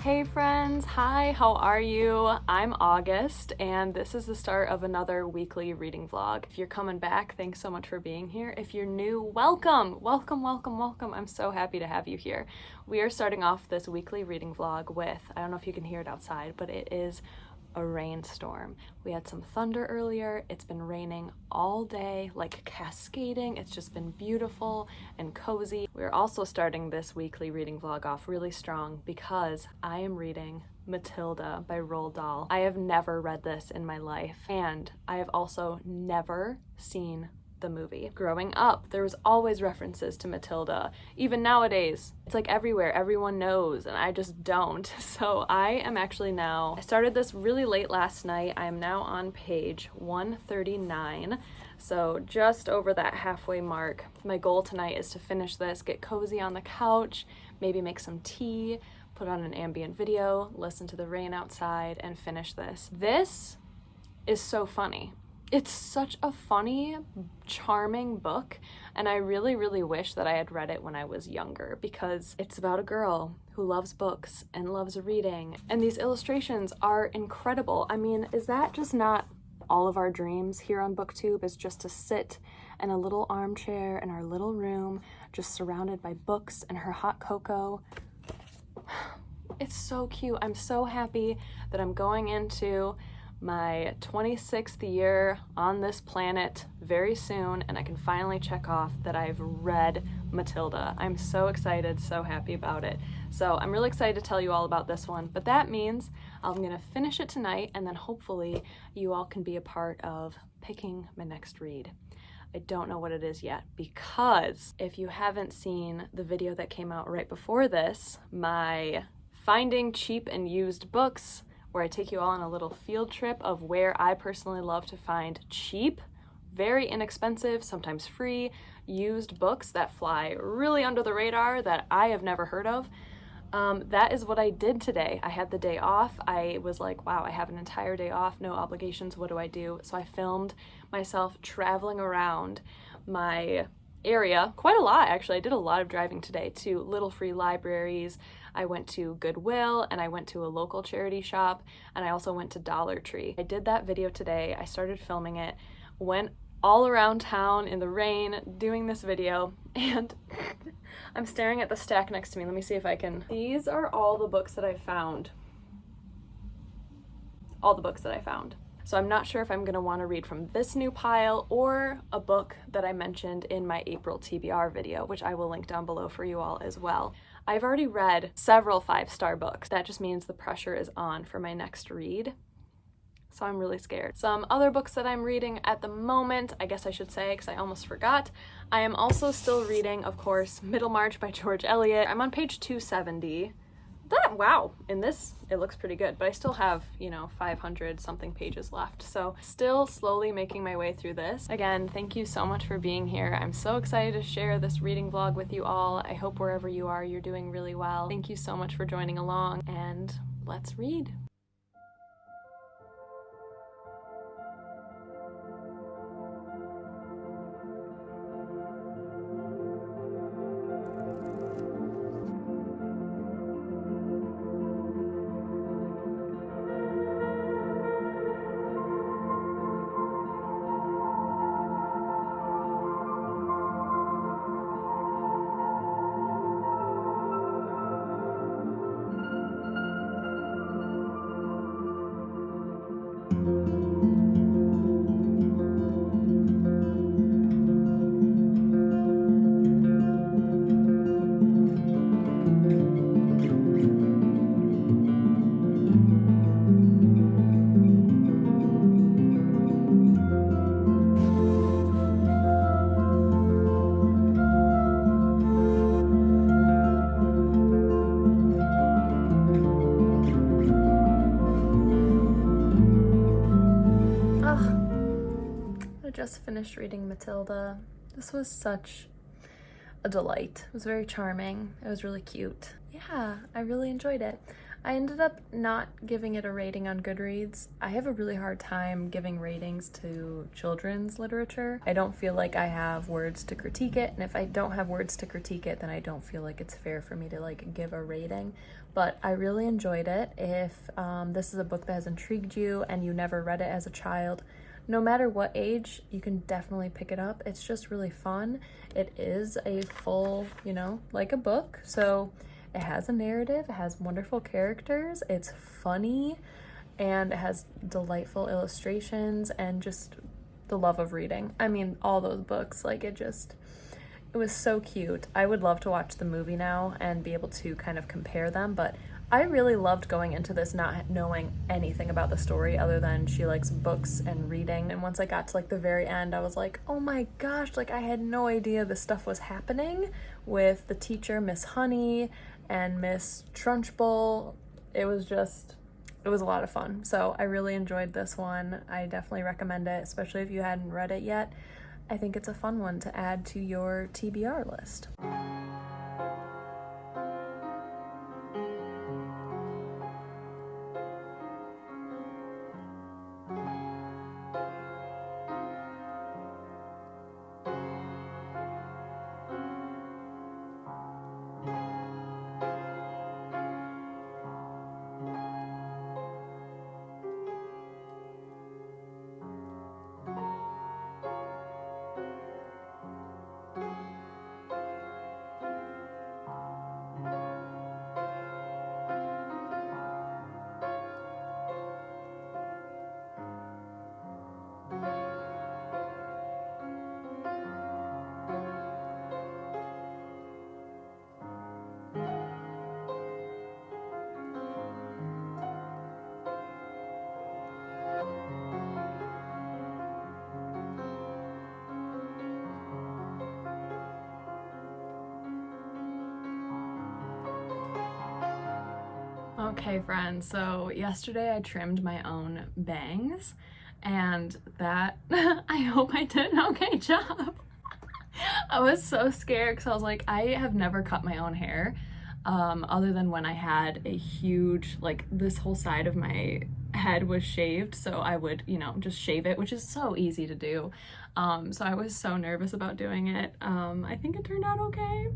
Hey friends, hi, how are you? I'm August, and this is the start of another weekly reading vlog. If you're coming back, thanks so much for being here. If you're new, welcome, welcome, welcome, welcome. I'm so happy to have you here. We are starting off this weekly reading vlog with, I don't know if you can hear it outside, but it is a rainstorm. We had some thunder earlier. It's been raining all day, like cascading. It's just been beautiful and cozy. We're also starting this weekly reading vlog off really strong because I am reading Matilda by Roald Dahl. I have never read this in my life, and I have also never seen the movie. Growing up, there was always references to Matilda. Even nowadays, it's like everywhere, everyone knows, and I just don't. So I started this really late last night. I am now on page 139. So just over that halfway mark. My goal tonight is to finish this, get cozy on the couch, maybe make some tea, put on an ambient video, listen to the rain outside, and finish this. This is so funny. It's such a funny, charming book, and I really, really wish that I had read it when I was younger because it's about a girl who loves books and loves reading, and these illustrations are incredible. I mean, is that just not all of our dreams here on BookTube, is just to sit in a little armchair in our little room, just surrounded by books and her hot cocoa? It's so cute. I'm so happy that I'm going into my 26th year on this planet very soon, and I can finally check off that I've read Matilda. I'm so excited, so happy about it. So I'm really excited to tell you all about this one, but that means I'm gonna finish it tonight, and then hopefully you all can be a part of picking my next read. I don't know what it is yet, because if you haven't seen the video that came out right before this, my finding cheap and used books, where I take you all on a little field trip of where I personally love to find cheap, very inexpensive, sometimes free, used books that fly really under the radar that I have never heard of. That is what I did today. I had the day off. I was like, wow, I have an entire day off, no obligations, what do I do? So I filmed myself traveling around my area, quite a lot actually. I did a lot of driving today to little free libraries. I went to Goodwill, and I went to a local charity shop, and I also went to Dollar Tree. I did that video today. I started filming it, went all around town in the rain doing this video, and I'm staring at the stack next to me. Let me see if I can. These are all the books that I found. All the books that I found. So I'm not sure if I'm going to want to read from this new pile or a book that I mentioned in my April TBR video, which I will link down below for you all as well. I've already read several 5-star books. That just means the pressure is on for my next read. So I'm really scared. Some other books that I'm reading at the moment, I guess I should say, because I almost forgot. I am also still reading, of course, Middlemarch by George Eliot. I'm on page 270. Wow, in this it looks pretty good, but I still have, 500 something pages left, so still slowly making my way through this. Again, thank you so much for being here. I'm so excited to share this reading vlog with you all. I hope wherever you are, you're doing really well. Thank you so much for joining along, and let's read. Just finished reading Matilda. This was such a delight. It was very charming. It was really cute. Yeah, I really enjoyed it. I ended up not giving it a rating on Goodreads. I have a really hard time giving ratings to children's literature. I don't feel like I have words to critique it, and if I don't have words to critique it, then I don't feel like it's fair for me to like give a rating. But I really enjoyed it. If this is a book that has intrigued you and you never read it as a child, no matter what age, you can definitely pick it up. It's just really fun. It is a full, you know, like a book. So it has a narrative, it has wonderful characters, it's funny, and it has delightful illustrations and just the love of reading. I mean, all those books, like it was so cute. I would love to watch the movie now and be able to kind of compare them, but I really loved going into this not knowing anything about the story other than she likes books and reading. And once I got to like the very end, I was like, oh my gosh, like I had no idea this stuff was happening with the teacher, Miss Honey, and Miss Trunchbull. It was a lot of fun. So I really enjoyed this one. I definitely recommend it, especially if you hadn't read it yet. I think it's a fun one to add to your TBR list. Okay, friends, so yesterday I trimmed my own bangs, and that, I hope I did an okay job. I was so scared because I was like, I have never cut my own hair, other than when I had a huge, like this whole side of my head was shaved, so I would, you know, just shave it, which is so easy to do. So I was so nervous about doing it. I think it turned out okay.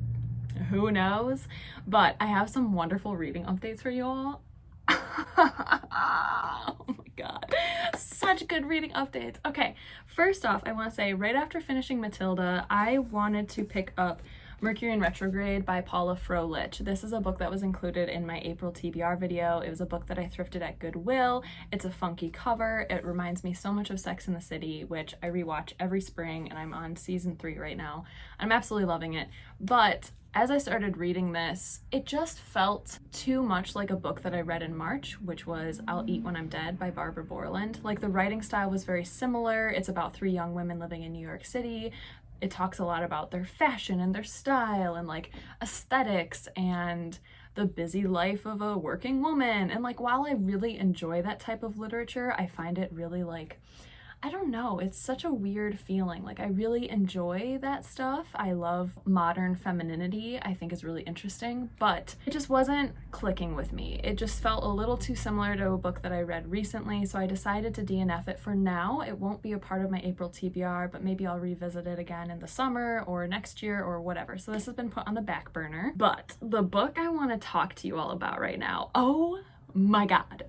Who knows? But I have some wonderful reading updates for you all. Oh my god, such good reading updates. Okay, first off, I want to say right after finishing Matilda, I wanted to pick up Mercury in Retrograde by Paula Froelich. This is a book that was included in my April TBR video. It was a book that I thrifted at Goodwill. It's a funky cover. It reminds me so much of Sex and the City, which I rewatch every spring, and I'm on season 3 right now. I'm absolutely loving it. But as I started reading this, it just felt too much like a book that I read in March, which was I'll Eat When I'm Dead by Barbara Borland. Like the writing style was very similar. It's about 3 young women living in New York City. It talks a lot about their fashion and their style and like aesthetics and the busy life of a working woman. And like, while I really enjoy that type of literature, I find it really like, I don't know, it's such a weird feeling. Like I really enjoy that stuff. I love modern femininity. I think is really interesting, but it just wasn't clicking with me. It just felt a little too similar to a book that I read recently, so I decided to DNF it for now. It won't be a part of my April TBR, but maybe I'll revisit it again in the summer or next year or whatever. So this has been put on the back burner. But the book I want to talk to you all about right now, oh my god,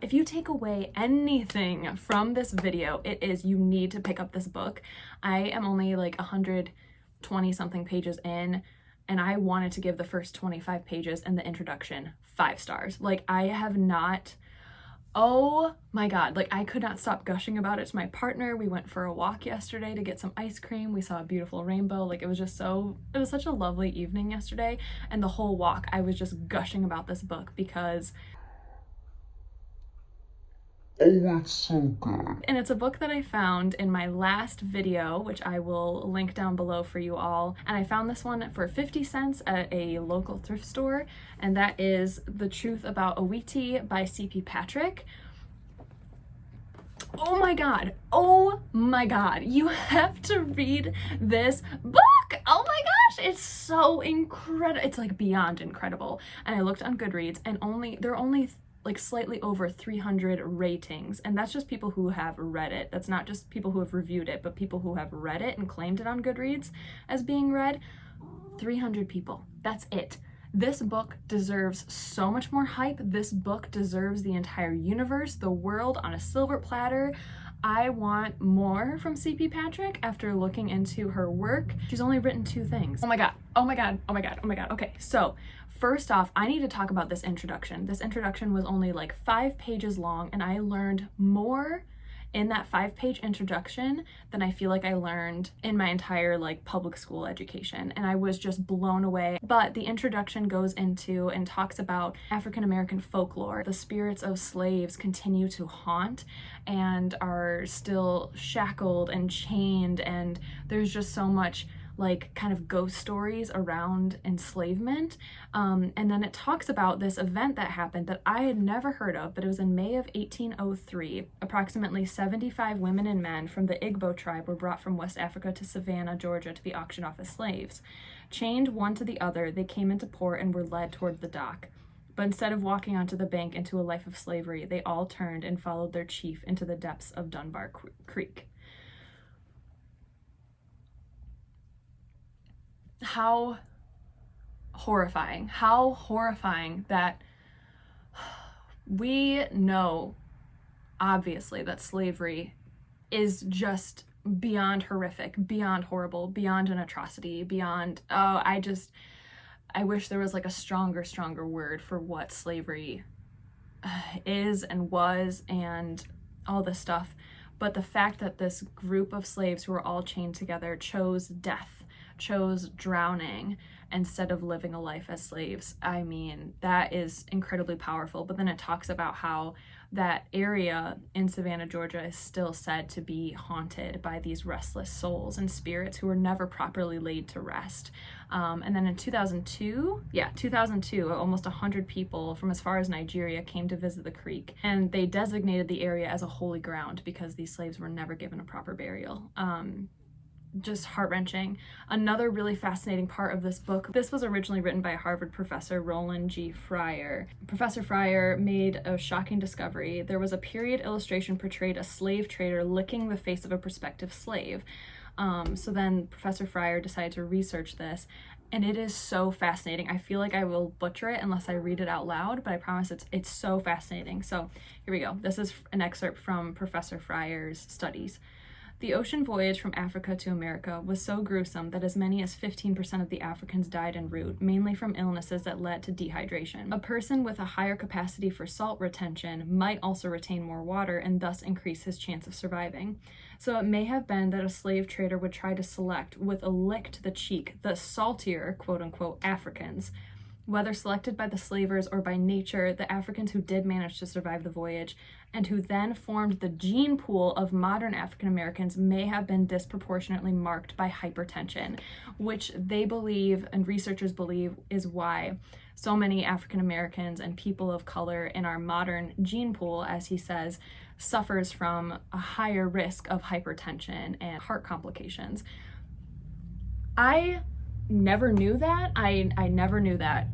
if you take away anything from this video, it is you need to pick up this book. I am only like 120 something pages in, and I wanted to give the first 25 pages and the introduction 5 stars. Like I have not, oh my god, like I could not stop gushing about it to my partner. We went for a walk yesterday to get some ice cream. We saw a beautiful rainbow. Like it was such a lovely evening yesterday, and the whole walk I was just gushing about this book because oh, it's so good. And it's a book that I found in my last video, which I will link down below for you all. And I found this one for 50 cents at a local thrift store, and that is The Truth About Awiti by C.P. Patrick. Oh my god, you have to read this book. Oh my god, gosh, it's so incredible. It's like beyond incredible. And I looked on Goodreads, and there are only like slightly over 300 ratings, and that's just people who have read it. That's not just people who have reviewed it, but people who have read it and claimed it on Goodreads as being read. 300 people. That's it. This book deserves so much more hype. This book deserves the entire universe, the world on a silver platter. I want more from C.P. Patrick after looking into her work. She's only written 2 things. Oh my god, oh my god, oh my god, oh my god. Okay, so first off, I need to talk about this introduction. This introduction was only like 5 pages long, and I learned more in that 5-page introduction than I feel like I learned in my entire like public school education, and I was just blown away. But the introduction goes into and talks about African American folklore. The spirits of slaves continue to haunt and are still shackled and chained, and there's just so much like kind of ghost stories around enslavement. And then it talks about this event that happened that I had never heard of, but it was in May of 1803. Approximately 75 women and men from the Igbo tribe were brought from West Africa to Savannah, Georgia to be auctioned off as slaves. Chained one to the other, they came into port and were led toward the dock. But instead of walking onto the bank into a life of slavery, they all turned and followed their chief into the depths of Dunbar Creek. How horrifying that we know, obviously, that slavery is just beyond horrific, beyond horrible, beyond an atrocity, beyond, I wish there was like a stronger word for what slavery is and was and all this stuff. But the fact that this group of slaves who were all chained together chose death, chose drowning instead of living a life as slaves, I mean, that is incredibly powerful. But then it talks about how that area in Savannah, Georgia is still said to be haunted by these restless souls and spirits who were never properly laid to rest. And then in 2002, almost 100 people from as far as Nigeria came to visit the creek, and they designated the area as a holy ground because these slaves were never given a proper burial. Just heart-wrenching. Another really fascinating part of this book, this was originally written by Harvard professor Roland G. Fryer. Professor Fryer made a shocking discovery. There was a period illustration portrayed a slave trader licking the face of a prospective slave. So then Professor Fryer decided to research this, and it is so fascinating. I feel like I will butcher it unless I read it out loud, but I promise it's so fascinating. So here we go. This is an excerpt from Professor Fryer's studies. The ocean voyage from Africa to America was so gruesome that as many as 15% of the Africans died en route, mainly from illnesses that led to dehydration. A person with a higher capacity for salt retention might also retain more water and thus increase his chance of surviving. So it may have been that a slave trader would try to select, with a lick to the cheek, the saltier, quote-unquote, Africans. Whether selected by the slavers or by nature, the Africans who did manage to survive the voyage and who then formed the gene pool of modern African Americans may have been disproportionately marked by hypertension, which they believe and researchers believe is why so many African Americans and people of color in our modern gene pool, as he says, suffers from a higher risk of hypertension and heart complications. I never knew that. I never knew that.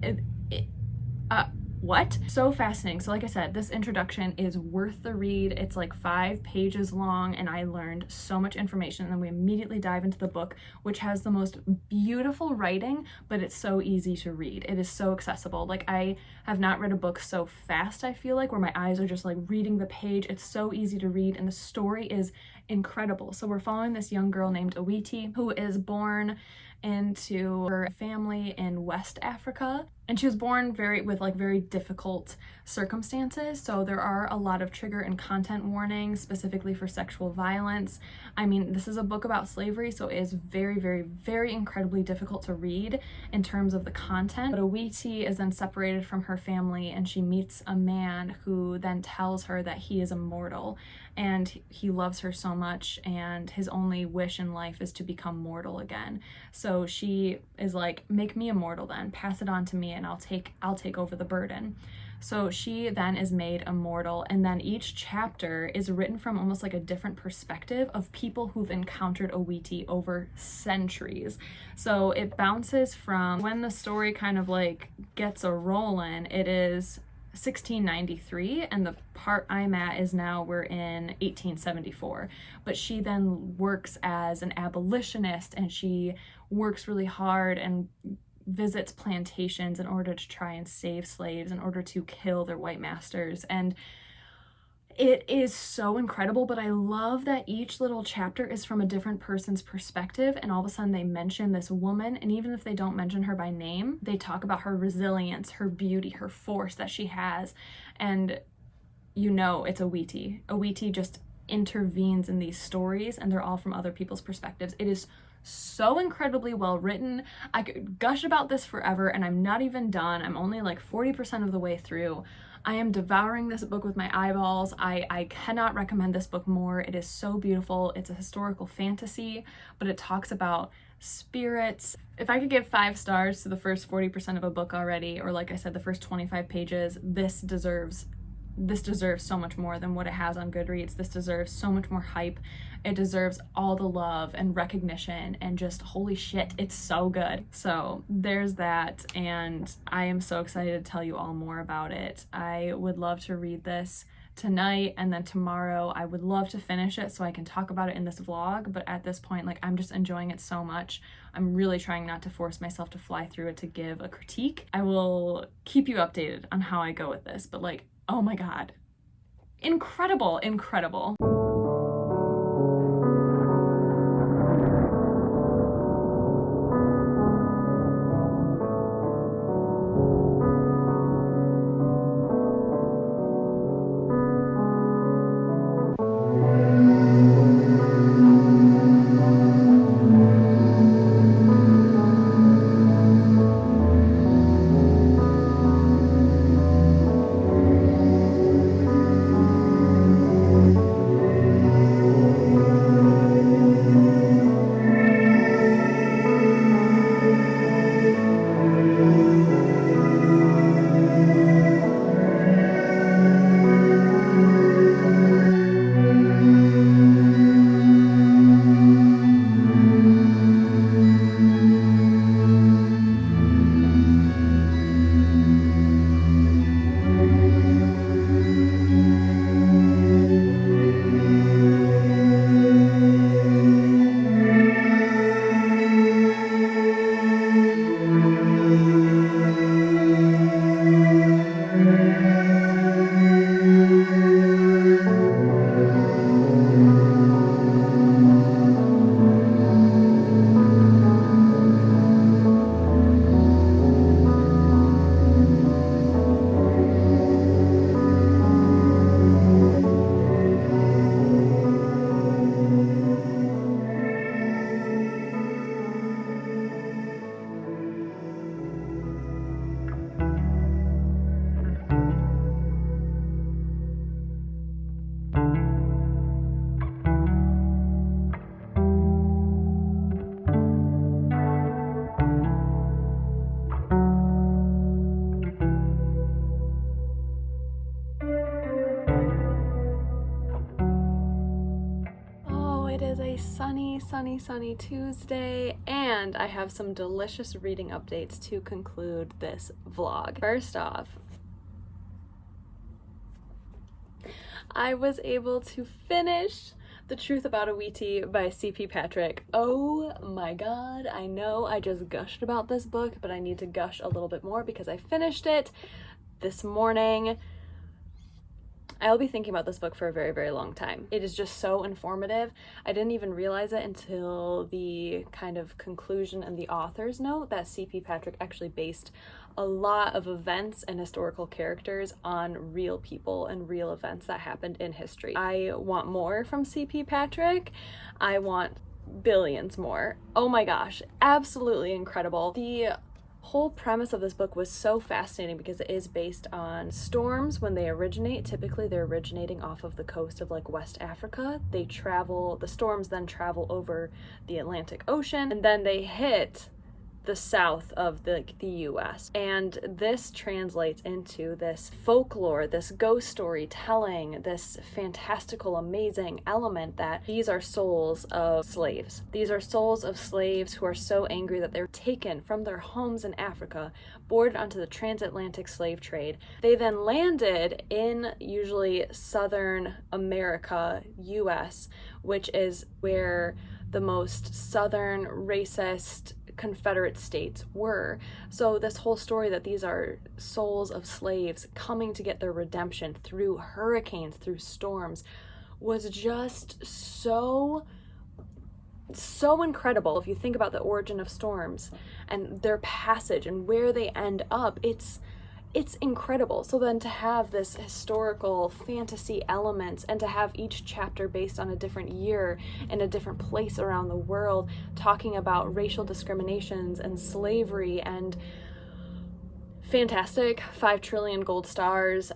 What? So fascinating. So like I said, this introduction is worth the read. It's like 5 pages long, and I learned so much information. And then we immediately dive into the book, which has the most beautiful writing, but it's so easy to read. It is so accessible. Like, I have not read a book so fast, I feel like, where my eyes are just like reading the page. It's so easy to read, and the story is incredible. So we're following this young girl named Awiti, who is born into her family in West Africa, and she was born with very difficult circumstances. So there are a lot of trigger and content warnings specifically for sexual violence. I mean, this is a book about slavery, so it is very incredibly difficult to read in terms of the content. But Awiti is then separated from her family, and she meets a man who then tells her that he is immortal and he loves her so much, and his only wish in life is to become mortal again. So she is like, make me immortal then, pass it on to me, and I'll take over the burden. So she then is made immortal, and then each chapter is written from almost like a different perspective of people who've encountered Awiti over centuries. So it bounces from when the story kind of like gets a rolling, it is 1693, and the part I'm at is now we're in 1874. But she then works as an abolitionist, and she works really hard and visits plantations in order to try and save slaves, in order to kill their white masters. And it is so incredible, but I love that each little chapter is from a different person's perspective, and all of a sudden they mention this woman, and even if they don't mention her by name, they talk about her resilience, her beauty, her force that she has, and you know it's Awiti. Awiti just intervenes in these stories, and they're all from other people's perspectives. It is so incredibly well written. I could gush about this forever, and I'm not even done. I'm only like 40% of the way through. I am devouring this book with my eyeballs. I cannot recommend this book more. It is so beautiful. It's a historical fantasy, but it talks about spirits. If I could give 5 stars to the first 40% of a book already, or like I said, the first 25 pages, this deserves so much more than what it has on Goodreads. This deserves so much more hype. It deserves all the love and recognition, and just holy shit, it's so good. So there's that, and I am so excited to tell you all more about it. I would love to read this tonight, and then tomorrow I would love to finish it so I can talk about it in this vlog, but at this point, like, I'm just enjoying it so much. I'm really trying not to force myself to fly through it to give a critique. I will keep you updated on how I go with this, but like, oh my god, incredible, incredible. Sunny Tuesday, and I have some delicious reading updates to conclude this vlog. First off, I was able to finish The Truth About Awiti by C.P. Patrick. Oh my god, I know I just gushed about this book, but I need to gush a little bit more because I finished it this morning. I'll be thinking about this book for a very, very long time. It is just so informative. I didn't even realize it until the kind of conclusion and the author's note that C.P. Patrick actually based a lot of events and historical characters on real people and real events that happened in history. I want more from C.P. Patrick. I want billions more. Oh my gosh, absolutely incredible. The whole premise of this book was so fascinating because it is based on storms when they originate. Typically they're originating off of the coast of like West Africa. The storms then travel over the Atlantic Ocean, and then they hit the south of the US. And this translates into this folklore, this ghost storytelling, this fantastical, amazing element that these are souls of slaves. These are souls of slaves who are so angry that they're taken from their homes in Africa, boarded onto the transatlantic slave trade. They then landed in usually southern America, US, which is where the most southern racist Confederate states were. So this whole story that these are souls of slaves coming to get their redemption through hurricanes, through storms, was just so incredible. If you think about the origin of storms and their passage and where they end up, it's incredible. So then to have this historical fantasy elements and to have each chapter based on a different year in a different place around the world, talking about racial discriminations and slavery, and fantastic. 5 trillion gold stars.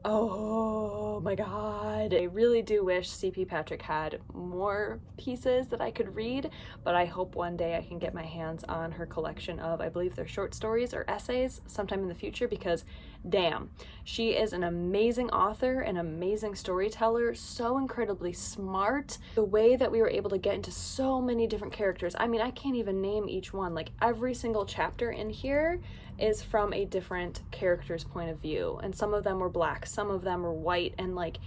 Oh my god. I really do wish C.P. Patrick had more pieces that I could read, but I hope one day I can get my hands on her collection of, I believe they're short stories or essays sometime in the future, because damn, she is an amazing author, an amazing storyteller, so incredibly smart. The way that we were able to get into so many different characters, I mean, I can't even name each one. Like, every single chapter in here is from a different character's point of view, and some of them were black, some of them were white, and like,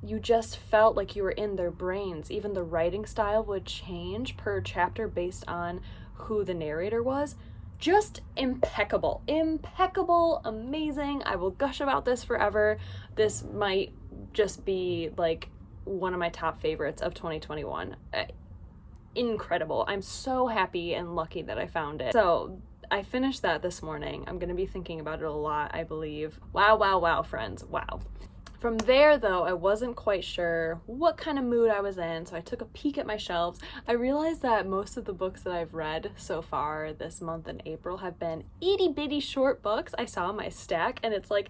you just felt like you were in their brains. Even the writing style would change per chapter based on who the narrator was. Just impeccable, amazing. I will gush about this forever. This might just be like one of my top favorites of 2021. Incredible. I'm so happy and lucky that I found it. So I finished that this morning. I'm going to be thinking about it a lot, I believe. Wow, friends. Wow. From there, though, I wasn't quite sure what kind of mood I was in, so I took a peek at my shelves. I realized that most of the books that I've read so far this month in April have been itty-bitty short books. I saw my stack, and it's like,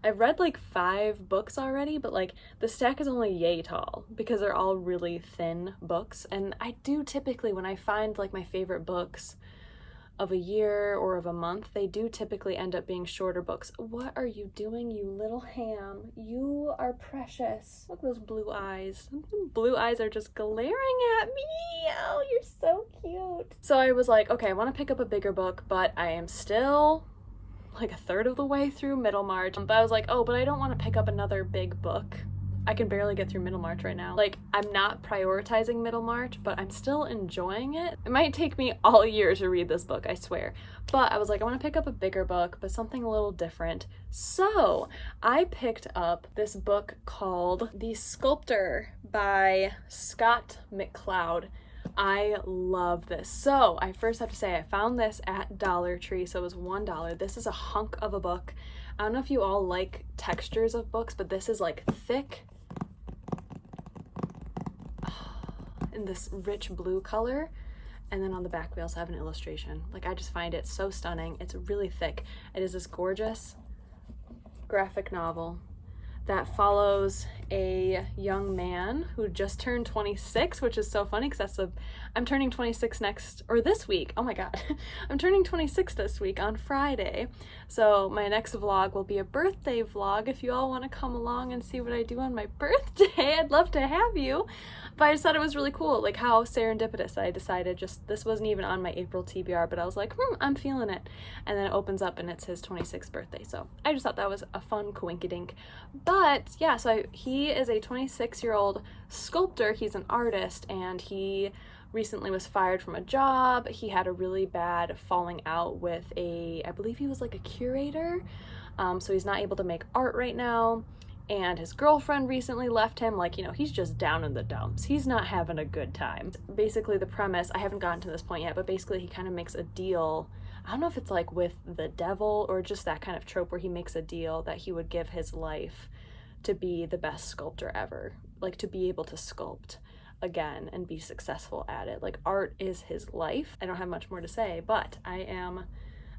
I've read like 5 books already, but like the stack is only yay tall because they're all really thin books. And I do typically, when I find like my favorite books of a year or of a month, they do typically end up being shorter books. What are you doing, you little ham? You are precious. Look at those blue eyes. Blue eyes are just glaring at me. Oh, you're so cute. So I was like, okay, I want to pick up a bigger book, but I am still like a third of the way through Middlemarch. But I was like, oh, but I don't want to pick up another big book. I can barely get through Middlemarch right now. Like, I'm not prioritizing Middlemarch, but I'm still enjoying it. It might take me all year to read this book, I swear. But I was like, I want to pick up a bigger book, but something a little different. So I picked up this book called The Sculptor by McCloud. I love this. So I first have to say I found this at Dollar Tree, so it was $1. This is a hunk of a book. I don't know if you all like textures of books, but this is like thick in this rich blue color. And then on the back we also have an illustration. Like, I just find it so stunning. It's really thick. It is this gorgeous graphic novel that follows a young man who just turned 26, which is so funny because I'm turning 26 this week. Oh my god. I'm turning 26 this week on Friday. So my next vlog will be a birthday vlog. If you all want to come along and see what I do on my birthday, I'd love to have you. But I just thought it was really cool, like how serendipitous. I decided this wasn't even on my April TBR, but I was like, I'm feeling it. And then it opens up and it's his 26th birthday. So I just thought that was a fun coinkydink. But yeah, so he is a 26-year-old sculptor. He's an artist, and he recently was fired from a job. He had a really bad falling out with I believe he was like a curator. So he's not able to make art right now. And his girlfriend recently left him. Like, he's just down in the dumps. He's not having a good time. Basically the premise, I haven't gotten to this point yet, but basically he kind of makes a deal. I don't know if it's like with the devil or just that kind of trope where he makes a deal that he would give his life to be the best sculptor ever. Like, to be able to sculpt again and be successful at it. Like, art is his life. I don't have much more to say, but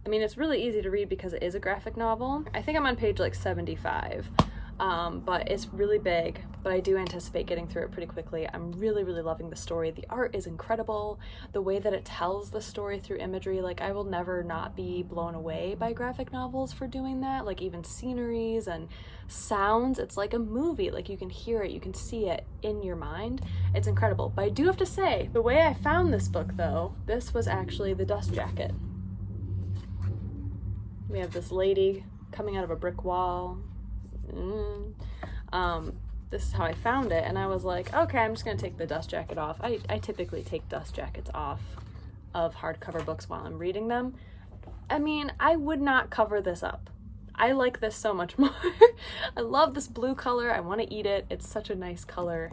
it's really easy to read because it is a graphic novel. I think I'm on page like 75. but it's really big, but I do anticipate getting through it pretty quickly. I'm really, really loving the story. The art is incredible. The way that it tells the story through imagery, like I will never not be blown away by graphic novels for doing that. Like even sceneries and sounds, it's like a movie. Like you can hear it, you can see it in your mind. It's incredible. But I do have to say, the way I found this book though, this was actually the dust jacket. We have this lady coming out of a brick wall. This is how I found it, and I was like, okay, I'm just gonna take the dust jacket off. I typically take dust jackets off of hardcover books while I'm reading them. I mean, I would not cover this up. I like this so much more. I love this blue color. I want to eat it. It's such a nice color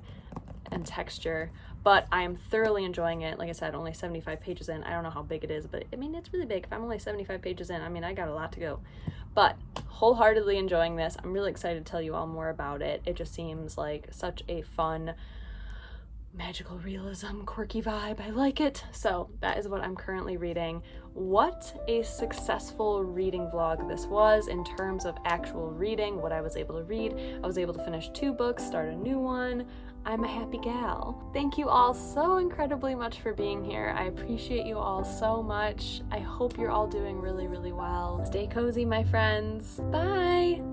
and texture, but I am thoroughly enjoying it. Like I said, only 75 pages in. I don't know how big it is, but I mean, it's really big. If I'm only 75 pages in, I mean, I got a lot to go. But wholeheartedly enjoying this. I'm really excited to tell you all more about it. It just seems like such a fun, magical realism, quirky vibe. I like it. So that is what I'm currently reading. What a successful reading vlog this was in terms of actual reading, what I was able to read. I was able to finish 2 books, start a new one. I'm a happy gal. Thank you all so incredibly much for being here. I appreciate you all so much. I hope you're all doing really, really well. Stay cozy, my friends. Bye.